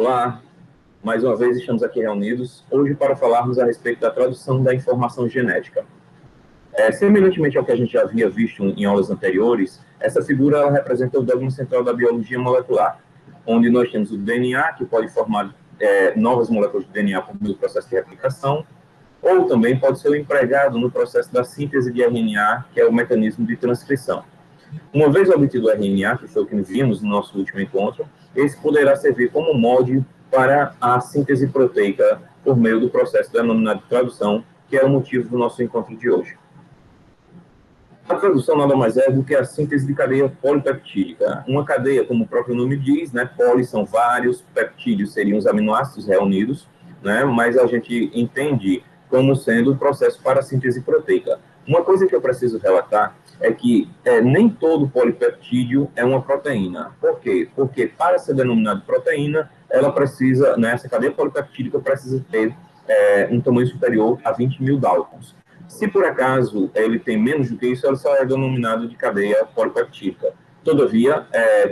Olá, mais uma vez estamos aqui reunidos, hoje para falarmos a respeito da tradução da informação genética. Semelhantemente ao que a gente já havia visto em aulas anteriores, essa figura ela representa o dogma central da biologia molecular, onde nós temos o DNA, que pode formar novas moléculas de DNA por meio do processo de replicação, ou também pode ser empregado no processo da síntese de RNA, que é o mecanismo de transcrição. Uma vez obtido o RNA, que foi o que vimos no nosso último encontro, esse poderá servir como molde para a síntese proteica por meio do processo denominado de tradução, que é o motivo do nosso encontro de hoje. A tradução nada mais é do que a síntese de cadeia polipeptídica. Uma cadeia, como o próprio nome diz, né, poli são vários, peptídeos seriam os aminoácidos reunidos, né, mas a gente entende como sendo o processo para a síntese proteica. Uma coisa que eu preciso relatar é que nem todo polipeptídeo é uma proteína. Por quê? Porque para ser denominado proteína, ela precisa, essa cadeia polipeptídica precisa ter um tamanho superior a 20.000 Daltons. Se por acaso ele tem menos do que isso, ela só é denominado de cadeia polipeptídica. Todavia,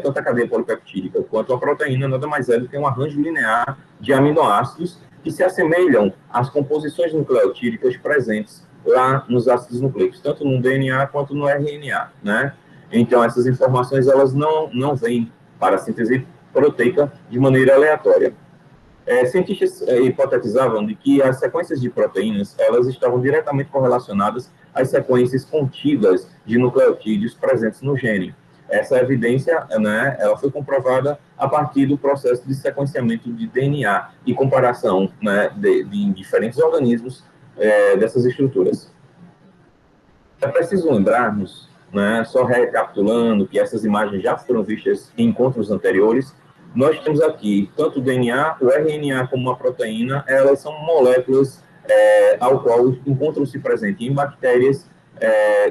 tanto a cadeia polipeptídica quanto a proteína nada mais é do que um arranjo linear de aminoácidos que se assemelham às composições nucleotídicas presentes lá nos ácidos nucleicos, tanto no DNA quanto no RNA, né? Então, essas informações, elas não vêm para a síntese proteica de maneira aleatória. Cientistas hipotetizavam de que as sequências de proteínas, elas estavam diretamente correlacionadas às sequências contidas de nucleotídeos presentes no gene. Essa evidência, né, ela foi comprovada a partir do processo de sequenciamento de DNA e comparação, né, de diferentes organismos dessas estruturas. É preciso lembrarmos, né, só recapitulando, que essas imagens já foram vistas em encontros anteriores. Nós temos aqui tanto o DNA, o RNA como a proteína, elas são moléculas ao qual encontram-se presentes em bactérias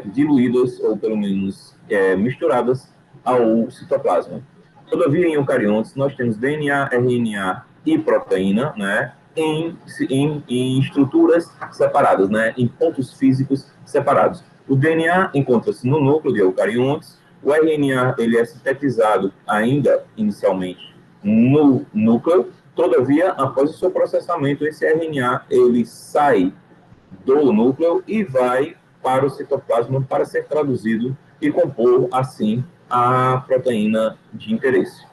diluídas, ou pelo menos misturadas, ao citoplasma. Todavia, em eucariontes, nós temos DNA, RNA e proteína, né, em estruturas separadas, né, em pontos físicos separados. O DNA encontra-se no núcleo de eucariontes, o RNA ele é sintetizado ainda inicialmente no núcleo, todavia, após o seu processamento, esse RNA ele sai do núcleo e vai para o citoplasma para ser traduzido e compor, assim, a proteína de interesse.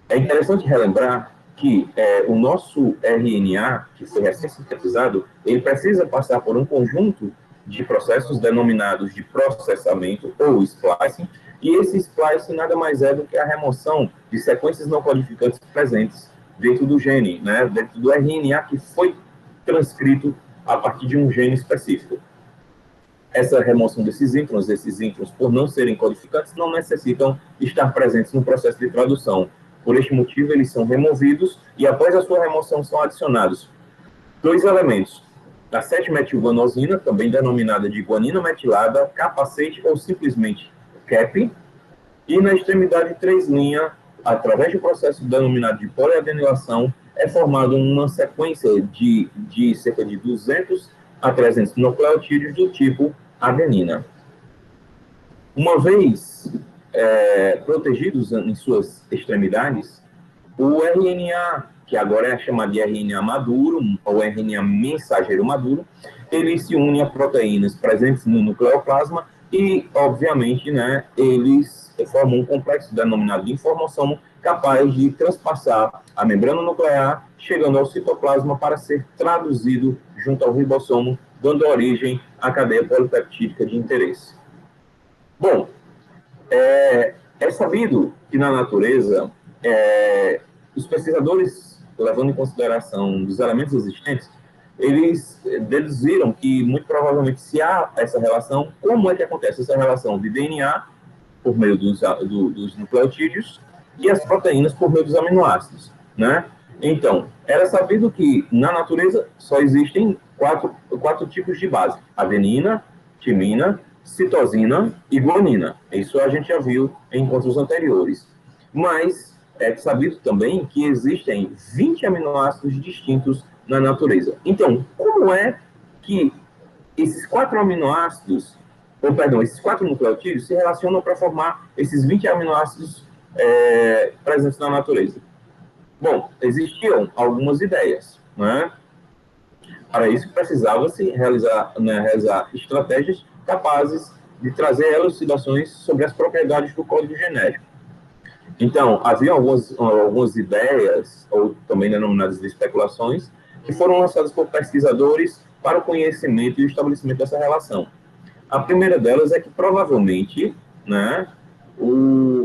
É interessante relembrar que o nosso RNA, que foi recém-sintetizado, ele precisa passar por um conjunto de processos denominados de processamento ou splicing, e esse splicing nada mais é do que a remoção de sequências não codificantes presentes dentro do gene, né, dentro do RNA que foi transcrito a partir de um gene específico. Essa remoção desses introns, por não serem codificantes, não necessitam estar presentes no processo de tradução. Por este motivo, eles são removidos e, após a sua remoção, são adicionados dois elementos: a 7-metilguanosina, também denominada de guanina metilada, capacete ou simplesmente CAP, e na extremidade 3' através do processo denominado de poliadenilação, é formada uma sequência de cerca de 200 a 300 nucleotídeos do tipo adenina. Uma vez protegidos em suas extremidades, o RNA, que agora é chamado de RNA maduro, ou RNA mensageiro maduro, ele se une a proteínas presentes no nucleoplasma e, obviamente, né, eles formam um complexo denominado de informação capaz de transpassar a membrana nuclear, chegando ao citoplasma para ser traduzido junto ao ribossomo, dando origem à cadeia polipeptídica de interesse. Bom, é sabido que na natureza, os pesquisadores, levando em consideração os elementos existentes, eles deduziram que, muito provavelmente, se há essa relação, como é que acontece essa relação de DNA por meio dos nucleotídeos e as proteínas por meio dos aminoácidos, né? Então, era sabido que na natureza só existem quatro tipos de base: adenina, timina, citosina e guanina. Isso a gente já viu em encontros anteriores. Mas é sabido também que existem 20 aminoácidos distintos na natureza. Então, como é que esses 4 aminoácidos, esses 4 nucleotídeos se relacionam para formar esses 20 aminoácidos presentes na natureza? Bom, existiam algumas ideias, né? Para isso, precisava-se realizar estratégias capazes de trazer elucidações sobre as propriedades do código genético. Então, havia algumas ideias, ou também denominadas de especulações, que foram lançadas por pesquisadores para o conhecimento e o estabelecimento dessa relação. A primeira delas é que, provavelmente, né,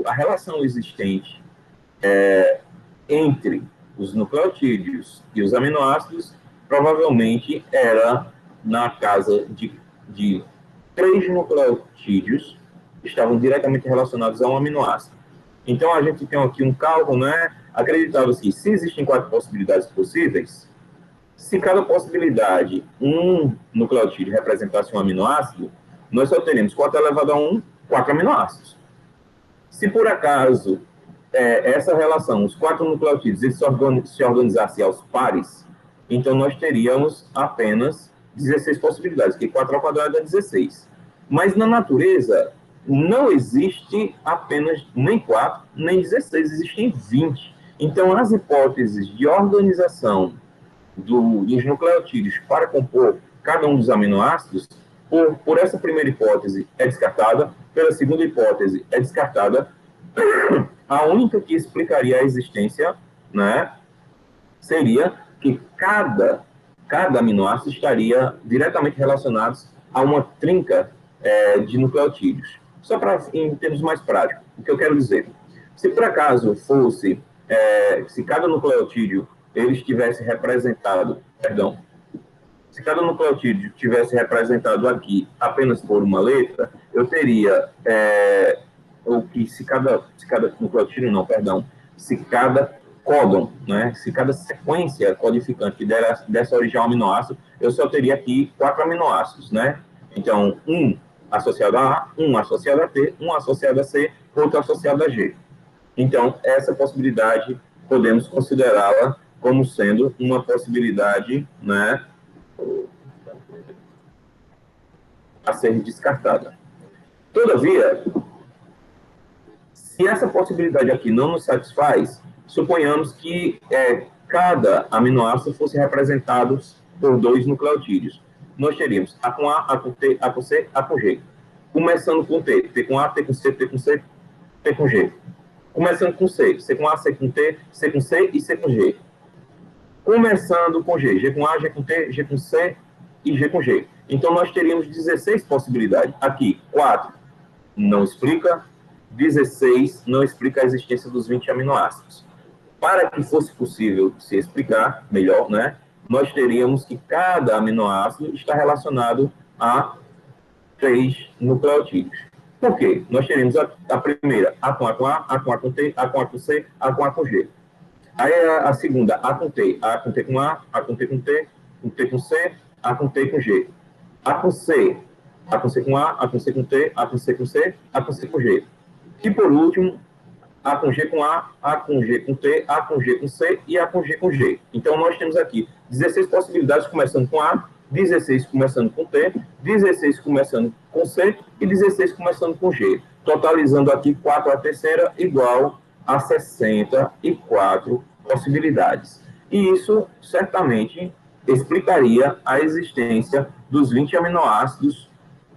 a relação existente entre os nucleotídeos e os aminoácidos provavelmente era na casa de 3 nucleotídeos que estavam diretamente relacionados a um aminoácido. Então, a gente tem aqui um cálculo, né? Acreditava-se que se existem 4 possibilidades possíveis, se cada possibilidade, um nucleotídeo representasse um aminoácido, nós só teremos 4 elevado a 1, 4 aminoácidos. Se por acaso essa relação, os 4 nucleotídeos, eles se organizassem aos pares, então nós teríamos apenas 16 possibilidades, que 4 ao quadrado é 16. Mas na natureza, não existe apenas nem 4, nem 16, existem 20. Então, as hipóteses de organização dos nucleotídeos para compor cada um dos aminoácidos, por essa primeira hipótese é descartada, pela segunda hipótese é descartada, a única que explicaria a existência, né, seria que cada aminoácido estaria diretamente relacionado a uma trinca de nucleotídeos. Só para, em termos mais práticos, o que eu quero dizer, se por acaso fosse, se cada nucleotídeo ele estivesse representado, perdão, se cada nucleotídeo tivesse representado aqui apenas por uma letra, eu teria, ou que se cada nucleotídeo, não, perdão, se cada códon, né, se cada sequência codificante que desse origem ao aminoácido, eu só teria aqui 4 aminoácidos, né? Então, um associado a A, um associado a T, um associado a C, outro associado a G. Então, essa possibilidade podemos considerá-la como sendo uma possibilidade, né, a ser descartada. Todavia, se essa possibilidade aqui não nos satisfaz, suponhamos que cada aminoácido fosse representado por 2 nucleotídeos. Nós teríamos A com A, A com T, A com C, A com G. Começando com T, T com A, T com C, T com C, T com G. Começando com C, C com A, C com T, C com C e C com G. Começando com G, G com A, G com T, G com C e G com G. Então, nós teríamos 16 possibilidades. Aqui, 4 não explica, 16 não explica a existência dos 20 aminoácidos. Para que fosse possível se explicar melhor, né, nós teríamos que cada aminoácido está relacionado a 3 nucleotídeos. Por quê? Nós teríamos a primeira, A com A com A, A com A com T, A com A com C, A com A com G. Aí a segunda, A com T com A com T com T com C, A com T com G. A com C com A com C com T, A com C com C, A com C com G. E por último, A com G com A com G com T, A com G com C e A com G com G. Então nós temos aqui 16 possibilidades começando com A, 16 começando com T, 16 começando com C e 16 começando com G. Totalizando aqui 4 a terceira igual a 64 possibilidades. E isso certamente explicaria a existência dos 20 aminoácidos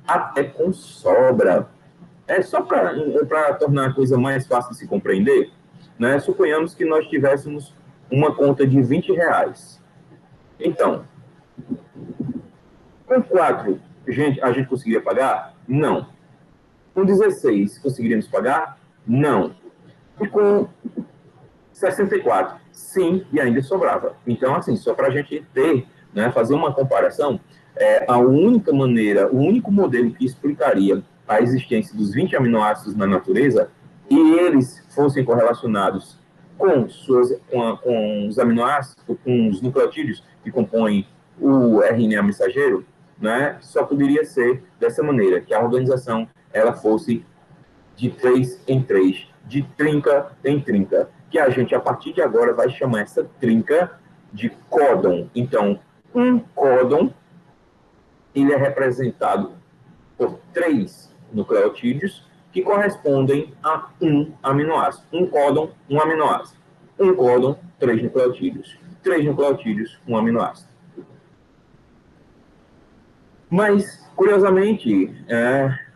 até com sobra. Só para tornar a coisa mais fácil de se compreender, né? Suponhamos que nós tivéssemos uma conta de R$20. Então, com 4, a gente conseguiria pagar? Não. Com 16, conseguiríamos pagar? Não. E com 64, sim, e ainda sobrava. Então, assim, só para a gente ter, né, fazer uma comparação, a única maneira, o único modelo que explicaria a existência dos 20 aminoácidos na natureza e eles fossem correlacionados com os aminoácidos, com os nucleotídeos que compõem o RNA mensageiro, né, só poderia ser dessa maneira, que a organização ela fosse de 3 em 3, de trinca em trinca, que a gente, a partir de agora, vai chamar essa trinca de códon. Então, um códon, ele é representado por 3 nucleotídeos que correspondem a um aminoácido. Um códon, um aminoácido. um códon, 3 nucleotídeos. 3 nucleotídeos, um aminoácido. Mas, curiosamente,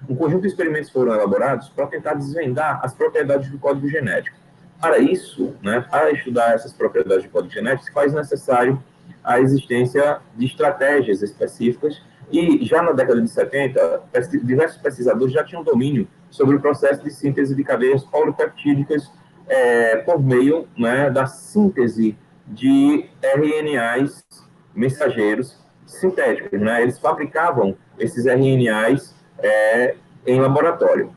um conjunto de experimentos foram elaborados para tentar desvendar as propriedades do código genético. Para isso, para estudar essas propriedades do código genético, se faz necessário a existência de estratégias específicas, e já na década de 70, diversos pesquisadores já tinham domínio sobre o processo de síntese de cadeias polipeptídicas por meio da síntese de RNAs mensageiros sintéticos. Eles fabricavam esses RNAs em laboratório.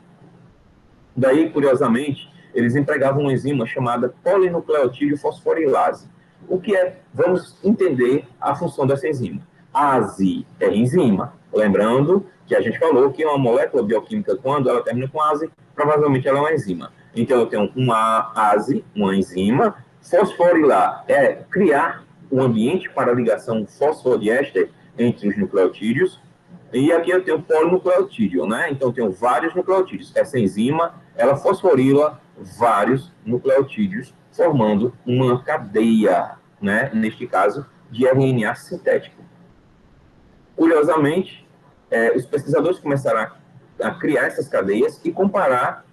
Daí, curiosamente, eles empregavam uma enzima chamada polinucleotídeo fosforilase. O que é? Vamos entender a função dessa enzima. ASE é enzima. Lembrando que a gente falou que uma molécula bioquímica, quando ela termina com ASE, provavelmente ela é uma enzima. Então, eu tenho uma ASE, uma enzima. Fosforilar é criar um ambiente para a ligação fosfodiéster entre os nucleotídeos. E aqui eu tenho polinucleotídeo, Então, eu tenho vários nucleotídeos. Essa enzima, ela fosforila vários nucleotídeos, formando uma cadeia, Neste caso, de RNA sintético. Curiosamente, os pesquisadores começaram a criar essas cadeias e comparar,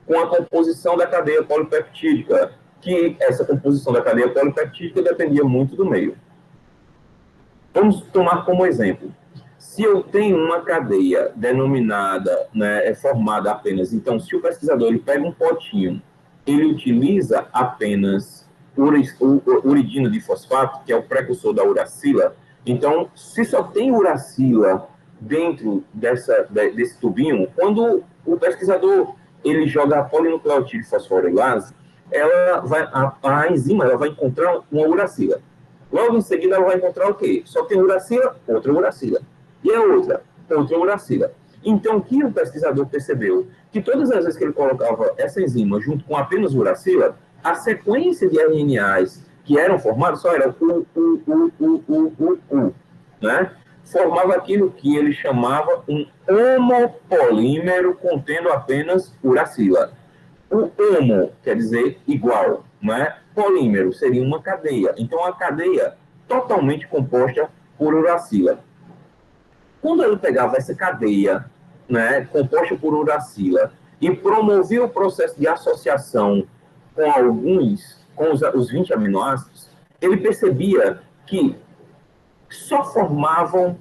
com a composição da cadeia polipeptídica, que essa composição da cadeia polipeptídica dependia muito do meio. Vamos tomar como exemplo. Se eu tenho uma cadeia denominada, formada apenas, então, se o pesquisador ele pega um potinho, ele utiliza apenas uridina de fosfato, que é o precursor da uracila. Então, se só tem uracila dentro desse tubinho, quando o pesquisador ele joga a polinucleotídeo fosforilase, a enzima ela vai encontrar uma uracila. Logo em seguida, ela vai encontrar o quê? Só tem uracila, outra uracila. E a outra uracila. Então, o que o pesquisador percebeu? Que todas as vezes que ele colocava essa enzima junto com apenas uracila, a sequência de RNAs que eram formados só era formava aquilo que ele chamava um homopolímero contendo apenas uracila. O homo quer dizer igual, Polímero seria uma cadeia. Então, a cadeia totalmente composta por uracila. Quando ele pegava essa cadeia, composta por uracila, e promovia o processo de associação com os 20 aminoácidos, ele percebia que só formavam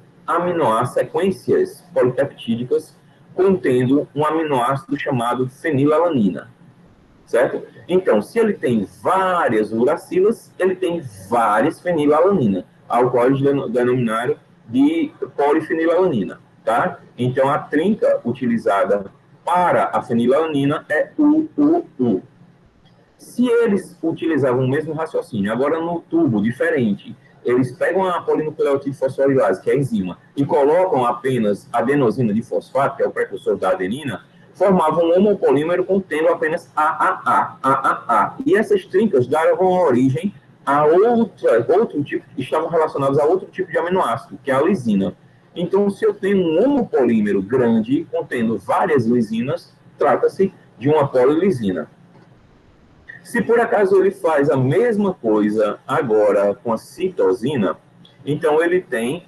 sequências polipeptídicas contendo um aminoácido chamado fenilalanina, certo? Então, se ele tem várias uracilas, ele tem várias fenilalanina, ao qual eles denominaram de polifenilalanina, tá? Então, a trinca utilizada para a fenilalanina é UUU. Se eles utilizavam o mesmo raciocínio, agora no tubo diferente, eles pegam a polinucleotídeo fosforilase, que é a enzima, e colocam apenas adenosina de fosfato, que é o precursor da adenina, formavam um homopolímero contendo apenas AAA. E essas trincas davam origem a outro tipo, estavam relacionados a outro tipo de aminoácido, que é a lisina. Então, se eu tenho um homopolímero grande contendo várias lisinas, trata-se de uma polilisina. Se por acaso ele faz a mesma coisa agora com a citosina, então ele tem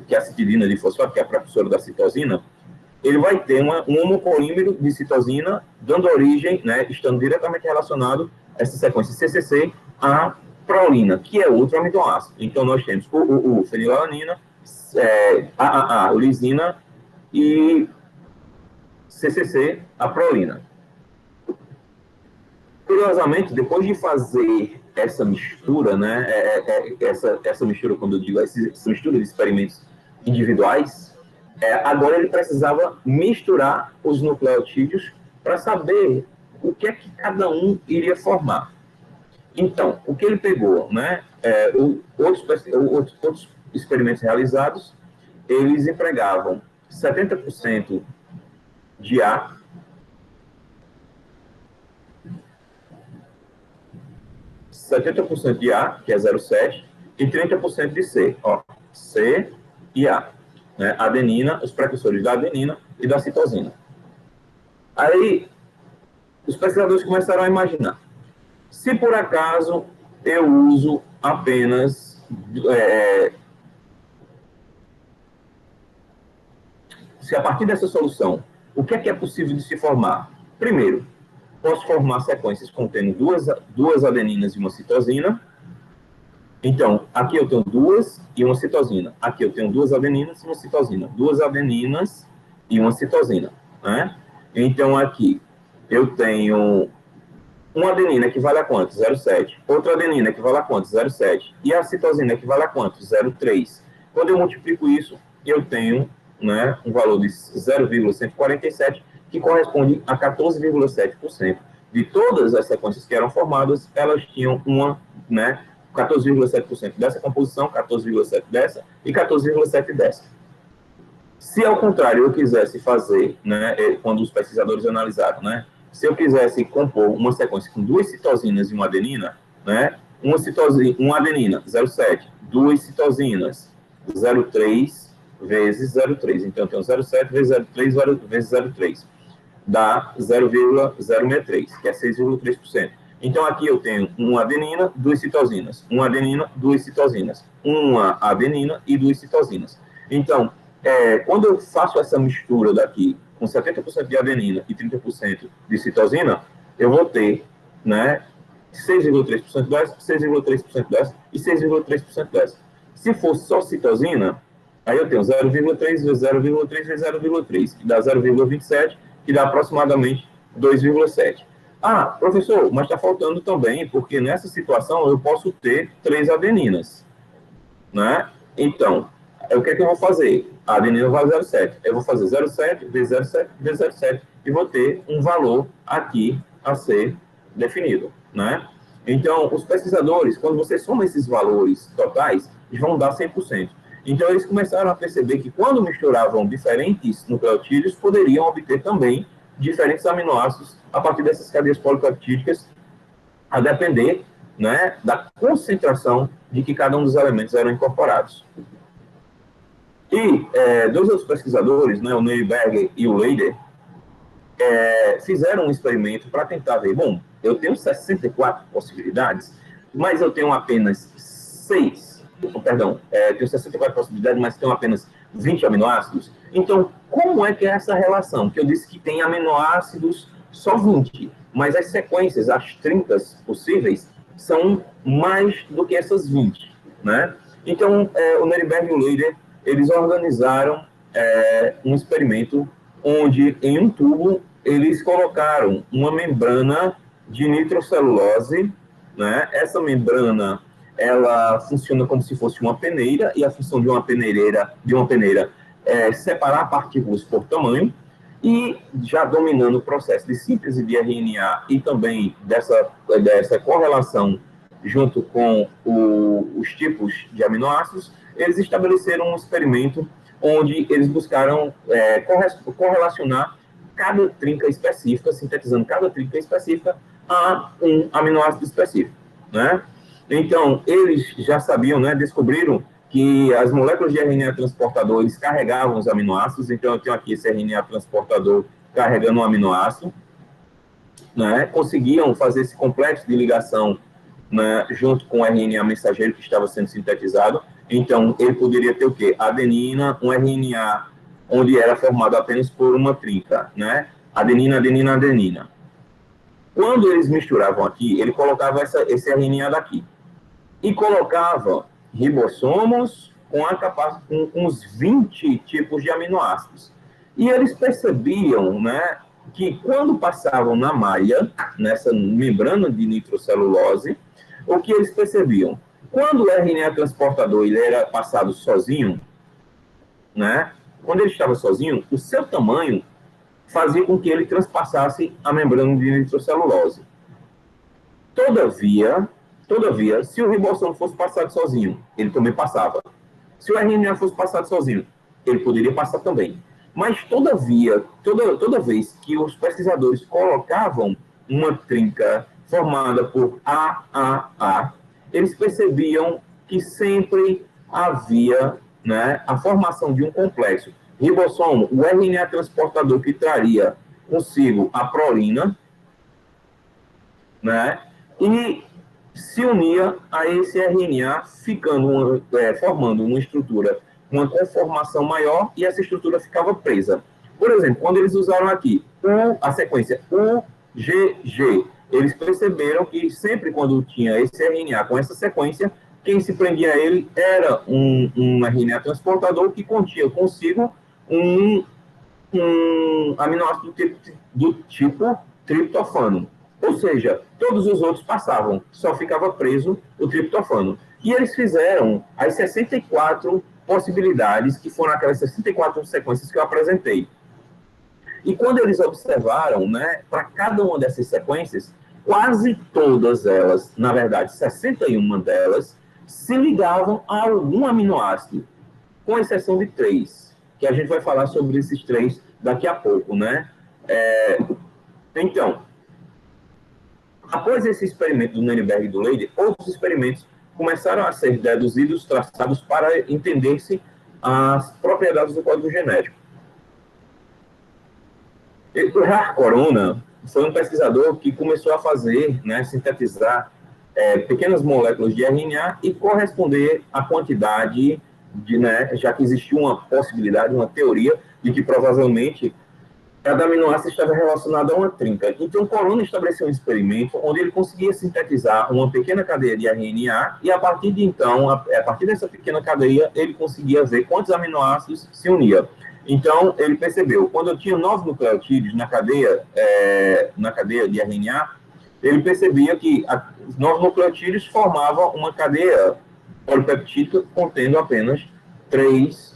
que é a citidina de fosfato, que é a precursora da citosina, ele vai ter um homopolímero de citosina, dando origem, estando diretamente relacionado essa sequência CCC à prolina, que é outro aminoácido. Então nós temos o fenilalanina, AAA, lisina e CCC, a prolina. Curiosamente, depois de fazer essa mistura, essa mistura, quando eu digo essa mistura de experimentos individuais, agora ele precisava misturar os nucleotídeos para saber o que é que cada um iria formar. Então, o que ele pegou, outros experimentos realizados, eles empregavam 70% de A, 70% de A, que é 0,7, e 30% de C. C e A. Adenina, os precursores da adenina e da citosina. Aí, os pesquisadores começaram a imaginar, se por acaso eu uso apenas se a partir dessa solução, o que é possível de se formar? Primeiro, posso formar sequências contendo duas adeninas e uma citosina. Então, aqui eu tenho duas e uma citosina. Aqui eu tenho duas adeninas e uma citosina. Duas adeninas e uma citosina, né? Então, aqui eu tenho uma adenina equivale a quanto? 0,7. Outra adenina equivale a quanto? 0,7. E a citosina equivale a quanto? 0,3. Quando eu multiplico isso, eu tenho, né, um valor de 0,147, que corresponde a 14,7%. De todas as sequências que eram formadas, elas tinham uma, né, 14,7% dessa composição, 14,7% dessa e 14,7% dessa. Se, ao contrário, eu quisesse fazer, né, quando os pesquisadores analisaram, né, se eu quisesse compor uma sequência com duas citosinas e uma adenina, né, uma adenina, 0,7, duas citosinas, 0,3 vezes 0,3. Então, eu tenho 0,7 vezes 0,3 vezes 0,3. Dá 0,063, que é 6,3%. Então, aqui eu tenho uma adenina, duas citosinas. Uma adenina, duas citosinas. Uma adenina e duas citosinas. Então, quando eu faço essa mistura daqui, com 70% de adenina e 30% de citosina, eu vou ter, né, 6,3% dessa, 6,3% dessa e 6,3% dessa. Se fosse só citosina, aí eu tenho 0,3 vezes 0,3 vezes 0,3, que dá 0,27, que dá aproximadamente 2,7. Ah, professor, mas está faltando também, porque nessa situação eu posso ter 3 adeninas, né? Então, o que é que eu vou fazer? A adenina vale 0,7. Eu vou fazer 0,7 vezes 0,7 vezes 0,7 e vou ter um valor aqui a ser definido, né? Então, os pesquisadores, quando você soma esses valores totais, eles vão dar 100%. Então, eles começaram a perceber que quando misturavam diferentes nucleotídeos, poderiam obter também diferentes aminoácidos a partir dessas cadeias polipeptídicas, a depender, né, da concentração de que cada um dos elementos eram incorporados. E dois outros pesquisadores, né, o Neyberg e o Leider, fizeram um experimento para tentar ver, bom, eu tenho 64 possibilidades, mas eu tenho apenas 64 possibilidades, mas tenho apenas 20 aminoácidos. Então, como é que é essa relação? Que eu disse que tem aminoácidos só 20, mas as sequências, as 30 possíveis, são mais do que essas 20, né? Então, o Neyberg e o Leider, eles organizaram um experimento onde, em um tubo, eles colocaram uma membrana de nitrocelulose, né? Essa membrana, ela funciona como se fosse uma peneira, e a função de uma peneira é separar partículas por tamanho, e já dominando o processo de síntese de RNA e também dessa correlação junto com os tipos de aminoácidos, eles estabeleceram um experimento onde eles buscaram correlacionar cada trinca específica, sintetizando cada trinca específica a um aminoácido específico, né? Então, eles já sabiam, né, descobriram que as moléculas de RNA transportador, eles carregavam os aminoácidos. Então, eu tenho aqui esse RNA transportador carregando um aminoácido, né? Conseguiam fazer esse complexo de ligação, né, junto com o RNA mensageiro que estava sendo sintetizado. Então, ele poderia ter o quê? Adenina, um RNA onde era formado apenas por uma trinca, né? Adenina, adenina, adenina. Quando eles misturavam aqui, ele colocava esse RNA daqui e colocava ribossomos com uns 20 tipos de aminoácidos. E eles percebiam, né, que quando passavam na malha, nessa membrana de nitrocelulose, o que eles percebiam? Quando o RNA transportador ele era passado sozinho, né, quando ele estava sozinho, o seu tamanho fazia com que ele transpassasse a membrana de nitrocelulose. Todavia, se o ribossomo fosse passado sozinho, ele também passava. Se o RNA fosse passado sozinho, ele poderia passar também. Mas, todavia, toda vez que os pesquisadores colocavam uma trinca formada por AAA, eles percebiam que sempre havia, né, a formação de um complexo ribossomo, o RNA transportador que traria consigo a prolina, né? E se unia a esse RNA, formando uma estrutura, uma conformação maior, e essa estrutura ficava presa. Por exemplo, quando eles usaram aqui a sequência UGG, eles perceberam que sempre quando tinha esse RNA com essa sequência, quem se prendia a ele era um RNA transportador que continha consigo um, um aminoácido do tipo triptofano. Ou seja, todos os outros passavam, só ficava preso o triptofano. E eles fizeram as 64 possibilidades, que foram aquelas 64 sequências que eu apresentei. E quando eles observaram, né, para cada uma dessas sequências, quase todas elas, na verdade, 61 delas, se ligavam a algum aminoácido, com exceção de 3, que a gente vai falar sobre esses 3 daqui a pouco, né? Então, após esse experimento do Nenneberg e do Leider, outros experimentos começaram a ser deduzidos, traçados para entender-se as propriedades do código genético. O Rar Corona foi um pesquisador que começou a fazer, né, sintetizar pequenas moléculas de RNA e corresponder à quantidade de, né, já que existia uma possibilidade, uma teoria de que provavelmente cada aminoácido estava relacionado a uma trinca. Então, Corona estabeleceu um experimento onde ele conseguia sintetizar uma pequena cadeia de RNA e, a partir de então, a partir dessa pequena cadeia, ele conseguia ver quantos aminoácidos se uniam. Então, ele percebeu, quando eu tinha 9 nucleotídeos na cadeia de RNA, ele percebia que 9 nucleotídeos formavam uma cadeia polipeptídica contendo apenas 3.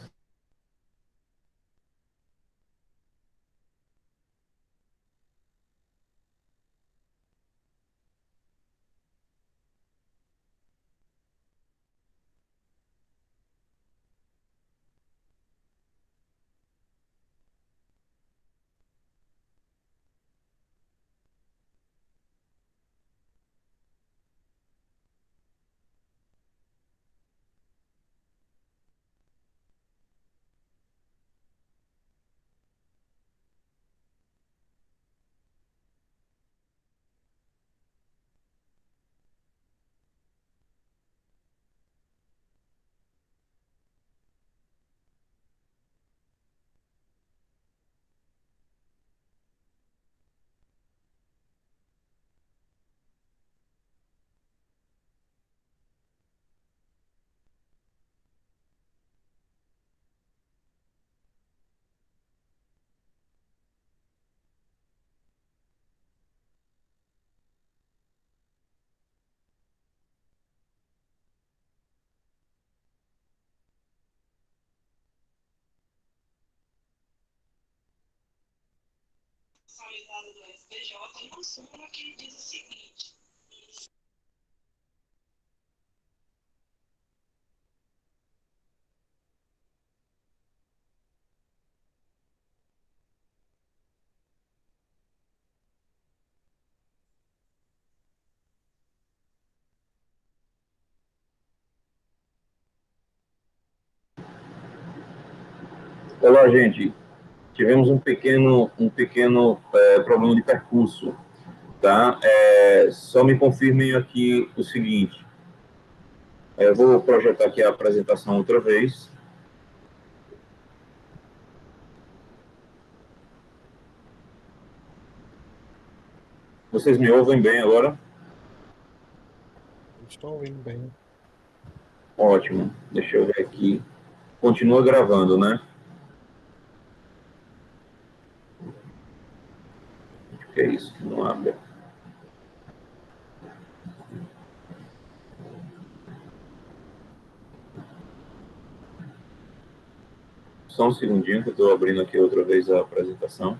Olá, gente. Tivemos um pequeno problema de percurso, tá? Só me confirmem aqui o seguinte. Eu vou projetar aqui a apresentação outra vez. Vocês me ouvem bem agora? Estou ouvindo bem. Ótimo. Deixa eu ver aqui. Continua gravando, né? O que é isso? Não abre. Só um segundinho que eu estou abrindo aqui outra vez a apresentação.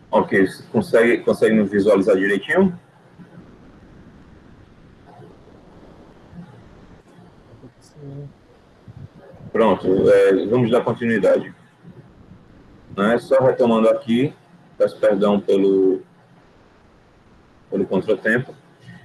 Ok, consegue me visualizar direitinho? Sim. Pronto, vamos dar continuidade. Né? Só retomando aqui, peço perdão pelo contratempo.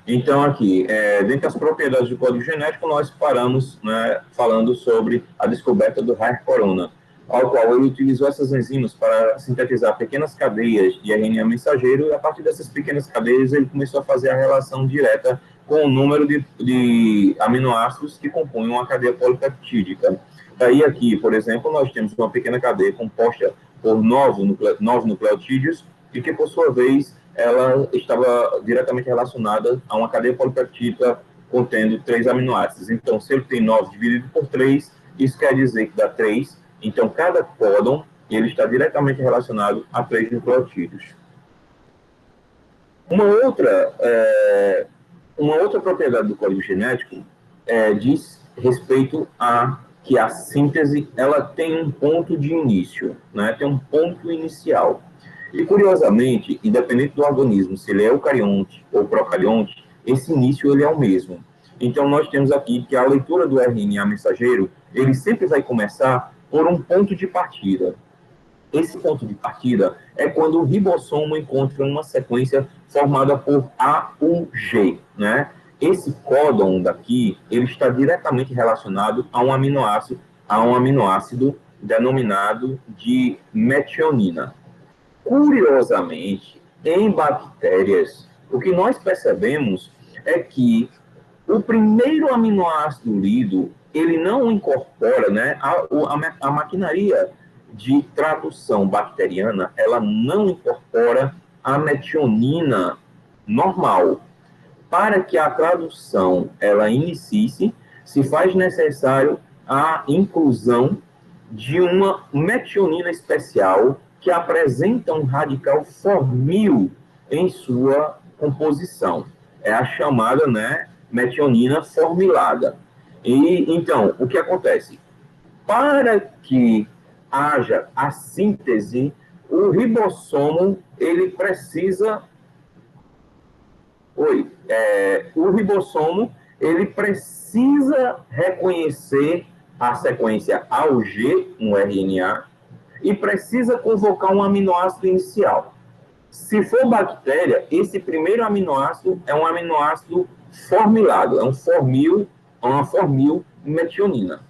Então, aqui, dentre as propriedades do código genético, nós paramos, né, falando sobre a descoberta do raio corona, ao qual ele utilizou essas enzimas para sintetizar pequenas cadeias de RNA mensageiro, e a partir dessas pequenas cadeias ele começou a fazer a relação direta com o número de aminoácidos que compõem uma cadeia polipeptídica. Daí aqui, por exemplo, nós temos uma pequena cadeia composta por 9 nucleotídeos, e que, por sua vez, ela estava diretamente relacionada a uma cadeia polipeptídica contendo 3 aminoácidos. Então, se ele tem 9 dividido por 3, isso quer dizer que dá 3. Então, cada códon ele está diretamente relacionado a 3 nucleotídeos. Uma outra propriedade do código genético diz respeito a que a síntese ela tem um ponto de início, né? Tem um ponto inicial. E, curiosamente, independente do organismo, se ele é eucarionte ou procarionte, esse início ele é o mesmo. Então, nós temos aqui que a leitura do RNA mensageiro, ele sempre vai começar por um ponto de partida. Esse ponto de partida é quando o ribossomo encontra uma sequência formada por AUG, né? Esse códon daqui, ele está diretamente relacionado a um aminoácido denominado de metionina. Curiosamente, em bactérias, o que nós percebemos é que o primeiro aminoácido lido, ele não incorpora, né, a maquinaria de tradução bacteriana, ela não incorpora a metionina normal. Para que a tradução ela inicie-se, se faz necessário a inclusão de uma metionina especial que apresenta um radical formil em sua composição. É a chamada, né, metionina formilada. E então, o que acontece? Para que haja a síntese, o ribossomo ele precisa o ribossomo ele precisa reconhecer a sequência AUG no RNA e precisa convocar um aminoácido inicial. Se for bactéria, esse primeiro aminoácido é um aminoácido formilado, é uma formil metionina.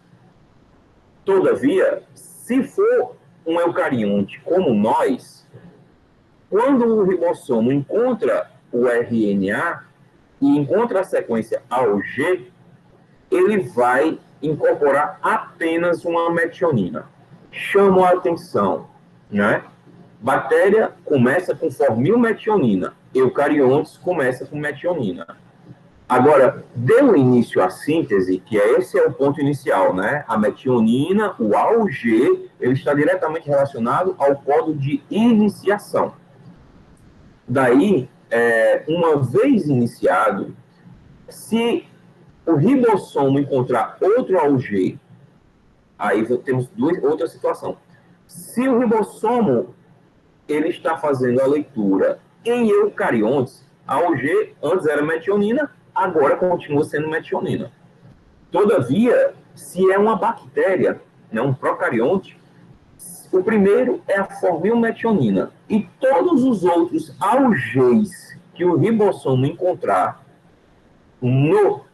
Todavia, se for um eucarionte como nós, quando o ribossomo encontra o RNA e encontra a sequência AUG, ele vai incorporar apenas uma metionina. Chama a atenção, né? Bactéria começa com formilmetionina, eucariontes começa com metionina. Agora, deu início à síntese, que esse é o ponto inicial, né? A metionina, o AUG, ele está diretamente relacionado ao código de iniciação. Daí, uma vez iniciado, se o ribossomo encontrar outro AUG, aí temos outra situação. Se o ribossomo ele está fazendo a leitura em eucariontes, a AUG antes era metionina, agora continua sendo metionina. Todavia, se é uma bactéria, né, um procarionte, o primeiro é a formilmetionina. E todos os outros AUGs que o ribossomo encontrar no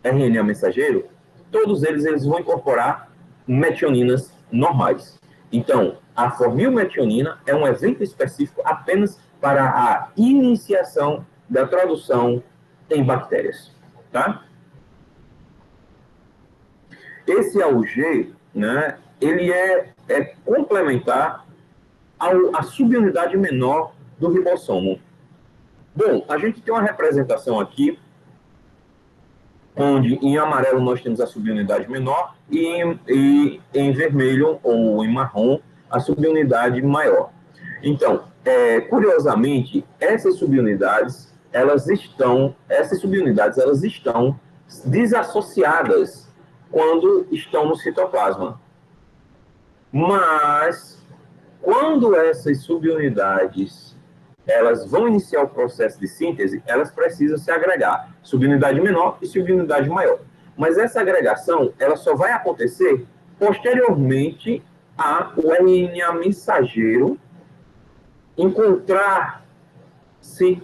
RNA mensageiro, todos eles vão incorporar metioninas normais. Então, a formilmetionina é um evento específico apenas para a iniciação da tradução em bactérias. Tá? Esse AUG, né, ele é complementar à subunidade menor do ribossomo. Bom, a gente tem uma representação aqui, onde em amarelo nós temos a subunidade menor e em vermelho ou em marrom a subunidade maior. Então, curiosamente, essas subunidades elas estão desassociadas quando estão no citoplasma. Mas, quando essas subunidades elas vão iniciar o processo de síntese, elas precisam se agregar, subunidade menor e subunidade maior. Mas essa agregação, ela só vai acontecer posteriormente o RNA mensageiro encontrar-se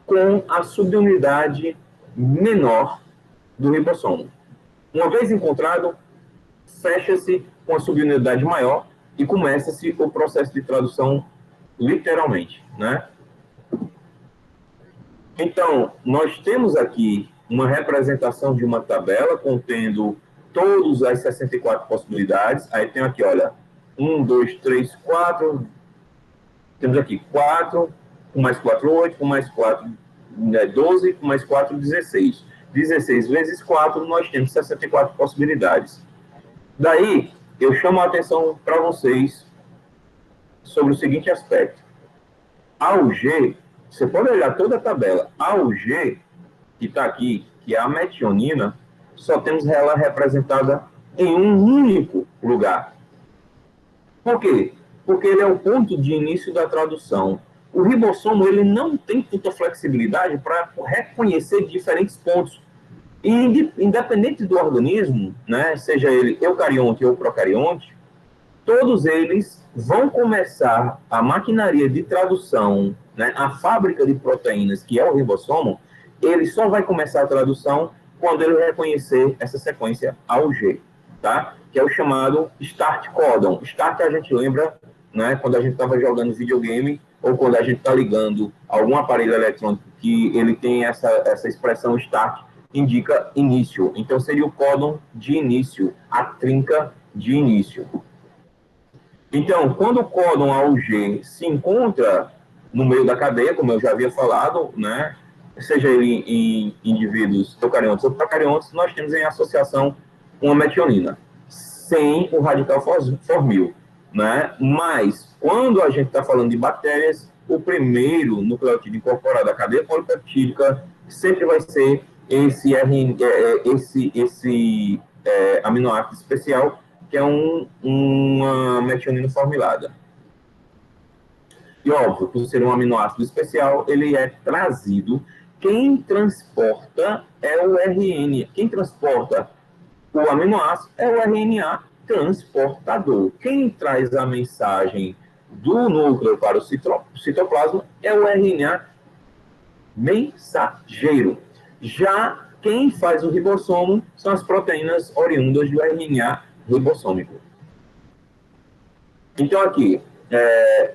com a subunidade menor do ribossomo. Uma vez encontrado, fecha-se com a subunidade maior e começa-se o processo de tradução literalmente, né? Então, nós temos aqui uma representação de uma tabela contendo todas as 64 possibilidades. Aí tem aqui, olha, 1, 2, 3, 4. Temos aqui 4, com mais 4, 8, com mais 4, 12, com mais 4, 16. 16 vezes 4, nós temos 64 possibilidades. Daí, eu chamo a atenção para vocês sobre o seguinte aspecto. A UG, você pode olhar toda a tabela. A UG, que está aqui, que é a metionina, só temos ela representada em um único lugar. Por quê? Porque ele é o ponto de início da tradução. O ribossomo ele não tem tanta flexibilidade para reconhecer diferentes pontos. E independente do organismo, né, seja ele eucarionte ou procarionte, todos eles vão começar a maquinaria de tradução, né, a fábrica de proteínas, que é o ribossomo, ele só vai começar a tradução quando ele reconhecer essa sequência AUG, tá? Que é o chamado start codon. Start a gente lembra, né, quando a gente estava jogando videogame ou quando a gente está ligando algum aparelho eletrônico que ele tem essa expressão start, indica início. Então seria o códon de início, a trinca de início. Então, quando o códon AUG se encontra no meio da cadeia, como eu já havia falado, né, seja ele em indivíduos eucariontes ou procariontes, nós temos em associação com a metionina, sem o radical formil, né? Mas, quando a gente está falando de bactérias, o primeiro nucleotídeo incorporado à cadeia polipeptídica sempre vai ser esse aminoácido especial, que é uma metionina formilada. E, óbvio, por ser um aminoácido especial, ele é trazido. Quem transporta é o RNA. Quem transporta o aminoácido é o RNA transportador. Quem traz a mensagem do núcleo para o citoplasma é o RNA mensageiro. Já quem faz o ribossomo são as proteínas oriundas do RNA ribossômico. Então, aqui,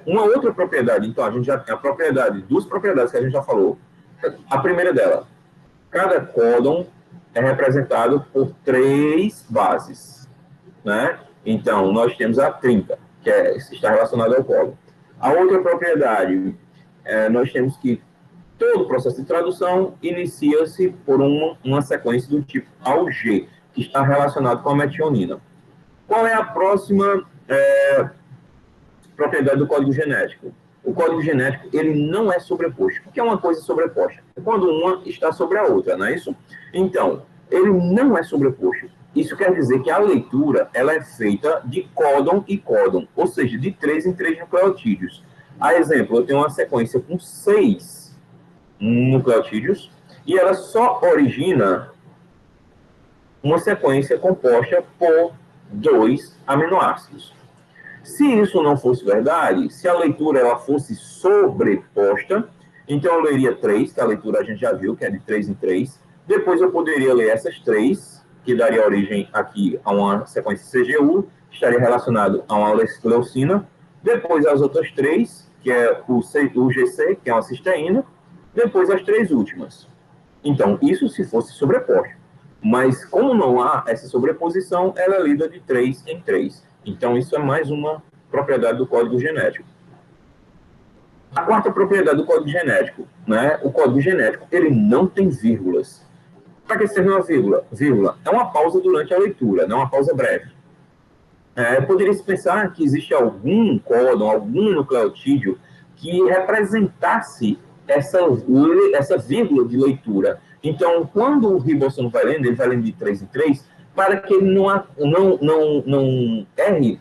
uma outra propriedade, então, a gente já tem duas propriedades que a gente já falou. A primeira dela, cada códon é representado por 3 bases, né? Então, nós temos a trinca, que está relacionada ao códon. A outra propriedade, nós temos que todo o processo de tradução inicia-se por uma sequência do tipo AUG, que está relacionado com a metionina. Qual é a próxima propriedade do código genético? O código genético, ele não é sobreposto. O que é uma coisa sobreposta? É quando uma está sobre a outra, não é isso? Então, ele não é sobreposto. Isso quer dizer que a leitura, ela é feita de códon e códon, ou seja, de 3 em 3 nucleotídeos. A exemplo, eu tenho uma sequência com 6 nucleotídeos e ela só origina uma sequência composta por 2 aminoácidos. Se isso não fosse verdade, se a leitura ela fosse sobreposta, então eu leria 3, que a leitura a gente já viu, que é de 3 em 3. Depois eu poderia ler essas 3, que daria origem aqui a uma sequência CGU, que estaria relacionado a uma leucina. Depois as outras 3, que é o GC, que é uma cisteína. Depois as 3 últimas. Então, isso se fosse sobreposto. Mas como não há essa sobreposição, ela é lida de 3 em 3. Então, isso é mais uma propriedade do código genético. A quarta propriedade do código genético, né? O código genético, ele não tem vírgulas. Para que serve uma vírgula? Vírgula é uma pausa durante a leitura, não uma pausa breve. Poderia-se pensar que existe algum códon, algum nucleotídeo que representasse essa vírgula de leitura. Então, quando o ribossomo vai lendo, ele vai lendo de 3 em 3, para que ele não erre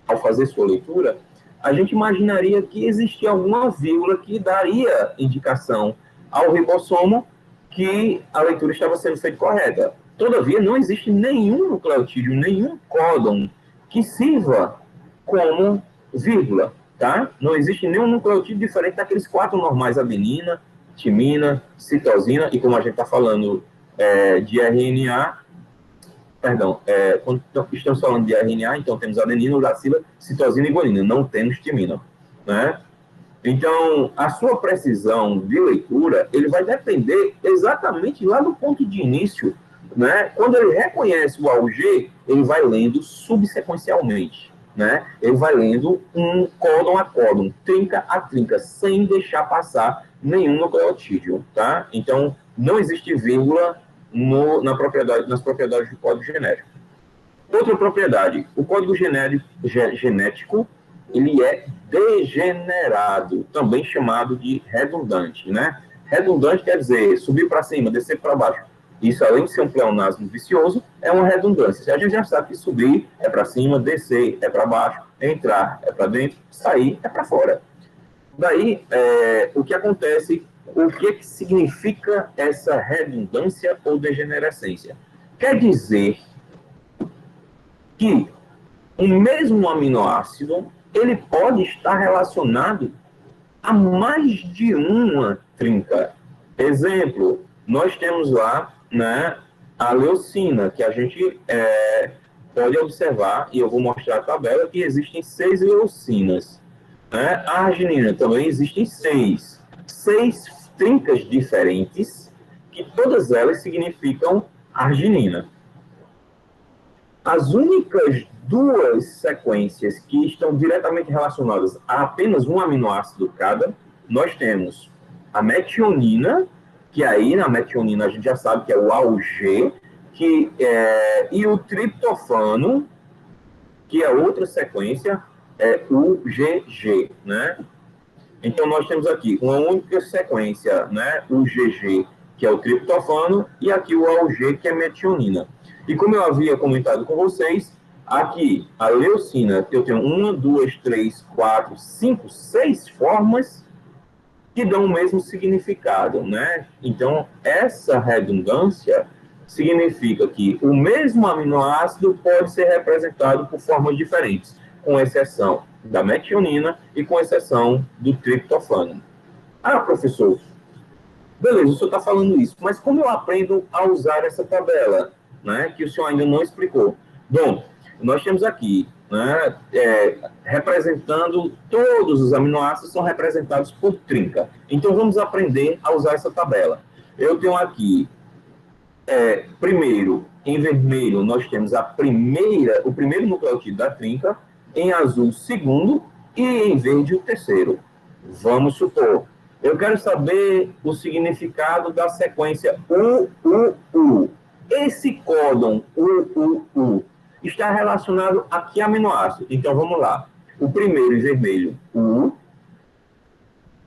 ao fazer sua leitura, a gente imaginaria que existia alguma vírgula que daria indicação ao ribossomo que a leitura estava sendo feita correta. Todavia, não existe nenhum nucleotídeo, nenhum códon que sirva como vírgula, tá? Não existe nenhum nucleotídeo diferente daqueles 4 normais: adenina, timina, citosina, e como a gente está falando de RNA, perdão, quando estamos falando de RNA, então temos adenina, uracila, citosina e guanina, não temos timina, né? Então, a sua precisão de leitura, ele vai depender exatamente lá do ponto de início, né? Quando ele reconhece o AUG, ele vai lendo subsequencialmente, né? Ele vai lendo um códon a códon, trinca a trinca, sem deixar passar nenhum nucleotídeo, tá? Então, não existe vírgula nas propriedades do código genético. Outra propriedade, o código genético, ele é degenerado, também chamado de redundante, né? Redundante quer dizer subir para cima, descer para baixo. Isso, além de ser um pleonasmo vicioso, é uma redundância. A gente já sabe que subir é para cima, descer é para baixo, entrar é para dentro, sair é para fora. Daí, o que acontece, o que significa essa redundância ou degenerescência? Quer dizer que o mesmo aminoácido, ele pode estar relacionado a mais de uma trinca. Exemplo, nós temos lá, né, a leucina, que a gente pode observar, e eu vou mostrar a tabela, que existem 6 leucinas. Né? A arginina também existem 6. 6 trincas diferentes, que todas elas significam arginina. As únicas 2 sequências que estão diretamente relacionadas a apenas um aminoácido cada, nós temos a metionina, que aí na metionina a gente já sabe que é o AUG, e o triptofano, que é outra sequência, é o GG, né? Então nós temos aqui uma única sequência, né? O GG, que é o triptofano, e aqui o AUG, que é metionina. E como eu havia comentado com vocês, aqui a leucina, eu tenho 1, 2, 3, 4, 5, 6 formas que dão o mesmo significado, né? Então, essa redundância significa que o mesmo aminoácido pode ser representado por formas diferentes, com exceção da metionina e com exceção do triptofano. Ah, professor, beleza, o senhor está falando isso, mas como eu aprendo a usar essa tabela, né, que o senhor ainda não explicou? Bom, nós temos aqui, né, representando, todos os aminoácidos são representados por trinca. Então, vamos aprender a usar essa tabela. Eu tenho aqui, primeiro, em vermelho, nós temos o primeiro nucleotídeo da trinca, em azul, o segundo, e em verde, o terceiro. Vamos supor, eu quero saber o significado da sequência UUU. Esse códon UUU está relacionado a que aminoácido? Então, vamos lá. O primeiro em vermelho, U.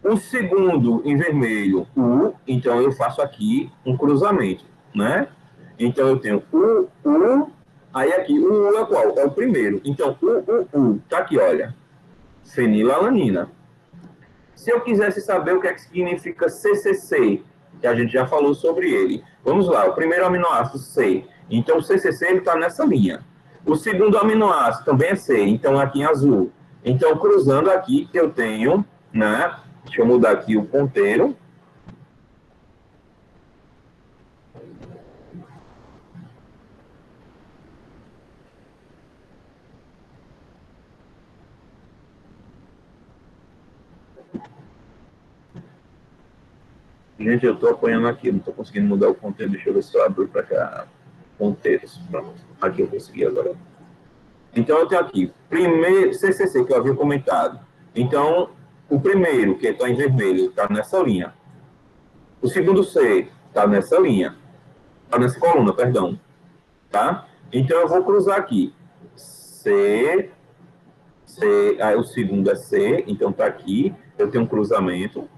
O segundo em vermelho, U. Então, eu faço aqui um cruzamento, né? Então, eu tenho U. Aí, aqui, o U é qual? É o primeiro. Então, UUU. Tá aqui, olha. Fenilalanina. Se eu quisesse saber o que é que significa CCC, que a gente já falou sobre ele. Vamos lá, o primeiro aminoácido, C. Então, o CCC está nessa linha. O segundo aminoácido também é C, então aqui em azul. Então, cruzando aqui, eu tenho, né? Deixa eu mudar aqui o ponteiro. Gente, eu estou apanhando aqui, não estou conseguindo mudar o ponteiro. Deixa eu ver se eu abro para cá. Ponteiros. Pronto. Aqui eu consegui agora. Então, eu tenho aqui, primeiro, CCC, que eu havia comentado. Então, o primeiro, que está em vermelho, está nessa linha. O segundo C está nessa linha. Está nessa coluna, perdão. Tá? Então, eu vou cruzar aqui. C, aí o segundo é C, então está aqui. Eu tenho um cruzamento.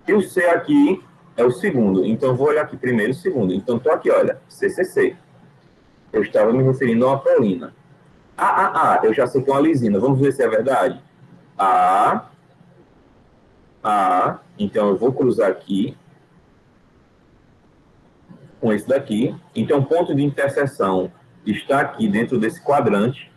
E o C aqui é o segundo. Então, eu vou olhar aqui primeiro e segundo. Então, estou aqui, olha, CCC. Eu estava me referindo a uma prolina. Eu já sei que é uma lisina. Vamos ver se é verdade. Então eu vou cruzar aqui. com esse daqui. Então, o ponto de interseção está aqui dentro desse quadrante.